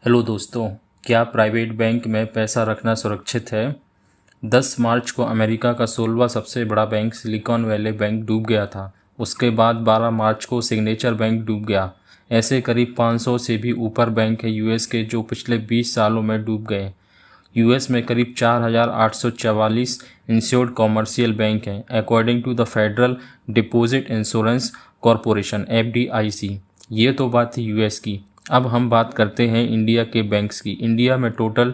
Hello दोस्तों, क्या private bank में पैसा रखना सुरक्षित है? 10 मार्च को अमेरिका का 16वां सबसे बड़ा बैंक सिलिकॉन वैली बैंक डूब गया था। उसके बाद 12 मार्च को सिग्नेचर बैंक डूब गया। ऐसे करीब 500 से भी ऊपर बैंक है यूएस के जो पिछले 20 सालों में डूब गए। यूएस में करीब 4,844 इंश्योर्ड कॉमर्शियल बैंक हैं according to the Federal Deposit Insurance Corporation FDIC। ये तो बात थी यूएस की। अब हम बात करते हैं इंडिया के बैंक्स की। इंडिया में टोटल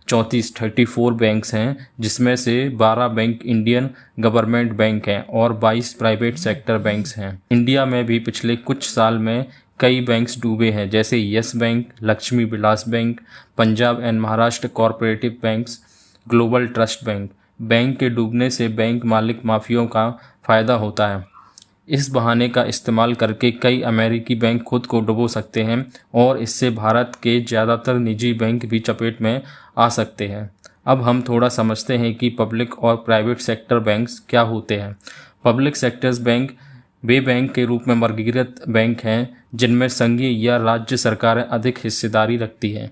34 बैंक्स हैं, जिसमें से 12 बैंक इंडियन गवर्नमेंट बैंक हैं और 22 प्राइवेट सेक्टर बैंक्स हैं। इंडिया में भी पिछले कुछ साल में कई बैंक्स डूबे हैं, जैसे yes bank, Lakshmi Vilas bank, Punjab and Maharashtra corporative banks, global trust bank. Bank के डूबने से बैंक मालिक माफियाओं का फ़ायदा होता है। इस बहाने का इस्तेमाल करके कई अमेरिकी बैंक खुद को डुबो सकते हैं और इससे भारत के ज़्यादातर निजी बैंक भी चपेट में आ सकते हैं। अब हम थोड़ा समझते हैं कि पब्लिक और प्राइवेट सेक्टर बैंक्स क्या होते हैं। पब्लिक सेक्टर्स बैंक वे बैंक के रूप में वर्गीकृत बैंक हैं जिनमें संघीय या राज्य सरकारें अधिक हिस्सेदारी रखती हैं।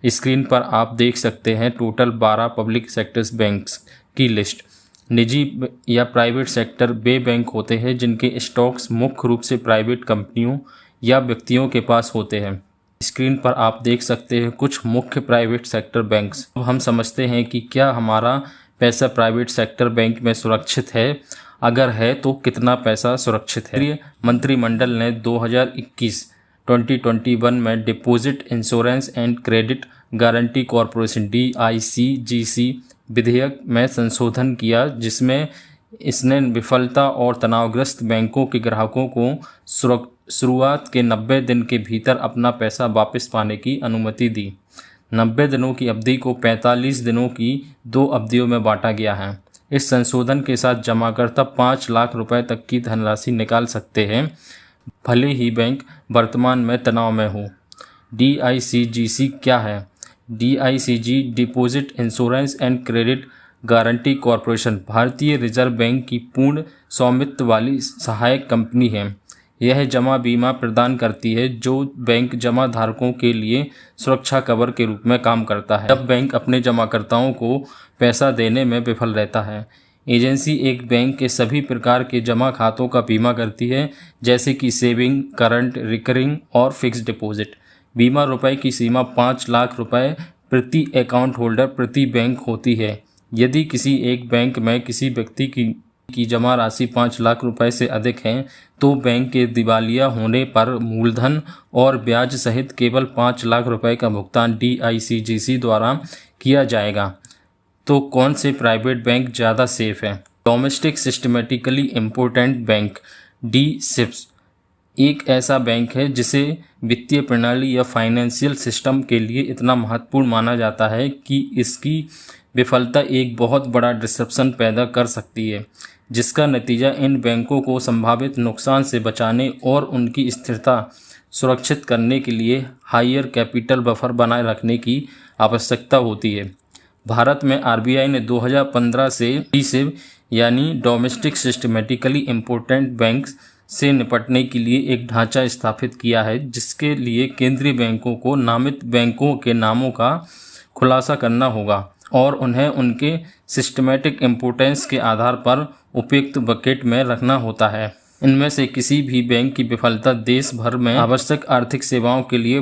स्क्रीन पर आप देख सकते हैं टोटल 12 पब्लिक सेक्टर्स बैंक्स की लिस्ट। निजी या प्राइवेट सेक्टर वे बैंक होते हैं जिनके स्टॉक्स मुख्य रूप से प्राइवेट कंपनियों या व्यक्तियों के पास होते हैं। स्क्रीन पर आप देख सकते हैं कुछ मुख्य प्राइवेट सेक्टर बैंक्स। अब हम समझते हैं कि क्या हमारा पैसा प्राइवेट सेक्टर बैंक में सुरक्षित है, अगर है तो कितना पैसा सुरक्षित है। मंत्रिमंडल ने 2021 में deposit insurance and credit guarantee corporation DICGC विधेयक में संशोधन किया, जिसमें इसने विफलता और तनावग्रस्त बैंकों के ग्राहकों को शुरुआत के 90 दिन के भीतर अपना पैसा वापस पाने की अनुमति दी। 90 दिनों की अवधि को 45 दिनों की 2 अवधियों में बांटा गया है। इस संशोधन के साथ जमाकर्ता 5 लाख रुपए तक की धनराशि निकाल सकते हैं, भले ही बैंक वर्तमान में तनाव में हो। DICGC क्या है? DICG deposit insurance and credit guarantee corporation भारतीय रिजर्व बैंक की पूर्ण स्वामित्व वाली सहायक कंपनी है। यह जमा बीमा प्रदान करती है जो बैंक जमा धारकों के लिए सुरक्षा कवर के रूप में काम करता है जब बैंक अपने जमाकर्ताओं को पैसा देने में विफल रहता है। एजेंसी एक बैंक के सभी प्रकार के जमा खातों का बीमा करती है, जैसे कि सेविंग, करंट, रिकरिंग और फिक्स्ड डिपॉजिट। बीमा रुपए की सीमा 5 लाख रुपए प्रति अकाउंट होल्डर प्रति बैंक होती है। यदि किसी एक बैंक में किसी व्यक्ति की जमा राशि 5 लाख रुपए से अधिक है तो बैंक के दिवालिया होने पर मूलधन और ब्याज सहित केवल 5 लाख रुपए का भुगतान DICGC द्वारा किया जाएगा। तो कौन से प्राइवेट बैंक ज़्यादा सेफ हैं? Domestic systematically important bank DSIBs एक ऐसा बैंक है जिसे वित्तीय प्रणाली या फाइनेंशियल सिस्टम के लिए इतना महत्वपूर्ण माना जाता है कि इसकी विफलता एक बहुत बड़ा डिसरप्शन पैदा कर सकती है, जिसका नतीजा इन बैंकों को संभावित नुकसान से बचाने और उनकी स्थिरता सुरक्षित करने के लिए हायर कैपिटल बफर बनाए रखने की आवश्यकता होती है। भारत में RBI ने 2015 से DSIB यानी डोमेस्टिक सिस्टमेटिकली इम्पोर्टेंट बैंक्स से निपटने के लिए एक ढांचा स्थापित किया है, जिसके लिए केंद्रीय बैंकों को नामित बैंकों के नामों का खुलासा करना होगा और उन्हें उनके सिस्टमेटिक इम्पोर्टेंस के आधार पर उपयुक्त बकेट में रखना होता है। इनमें से किसी भी बैंक की विफलता देश भर में आवश्यक आर्थिक सेवाओं के लिए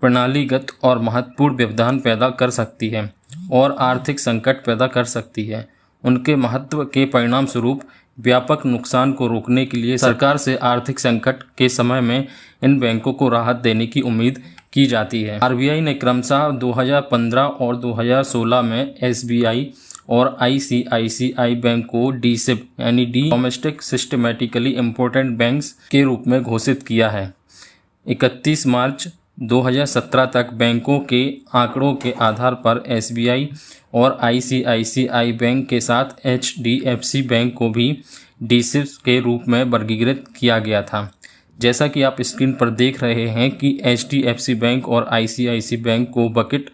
प्रणालीगत और महत्वपूर्ण व्यवधान पैदा कर सकती है और आर्थिक संकट पैदा कर सकती है। उनके महत्व के परिणाम स्वरूप व्यापक नुकसान को रोकने के लिए सरकार से आर्थिक संकट के समय में इन बैंकों को राहत देने की उम्मीद की जाती है। RBI ने क्रमशः 2015 और 2016 में SBI और ICICI बैंक को DSIB यानी डोमेस्टिक सिस्टमेटिकली इम्पोर्टेंट बैंक्स के रूप में घोषित किया है। 31 मार्च 2017 तक बैंकों के आंकड़ों के आधार पर SBI और ICICI बैंक के साथ HDFC बैंक को भी DSIB के रूप में वर्गीकृत किया गया था। जैसा कि आप स्क्रीन पर देख रहे हैं कि HDFC बैंक और ICICI बैंक को बकेट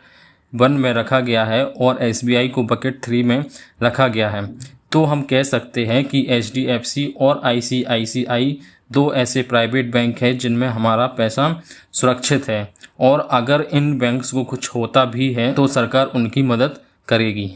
1 में रखा गया है और SBI को बकेट 3 में रखा गया है। तो हम कह सकते हैं कि HDFC और ICICI दो ऐसे प्राइवेट बैंक हैं जिनमें हमारा पैसा सुरक्षित है और अगर इन बैंक्स को कुछ होता भी है तो सरकार उनकी मदद करेगी।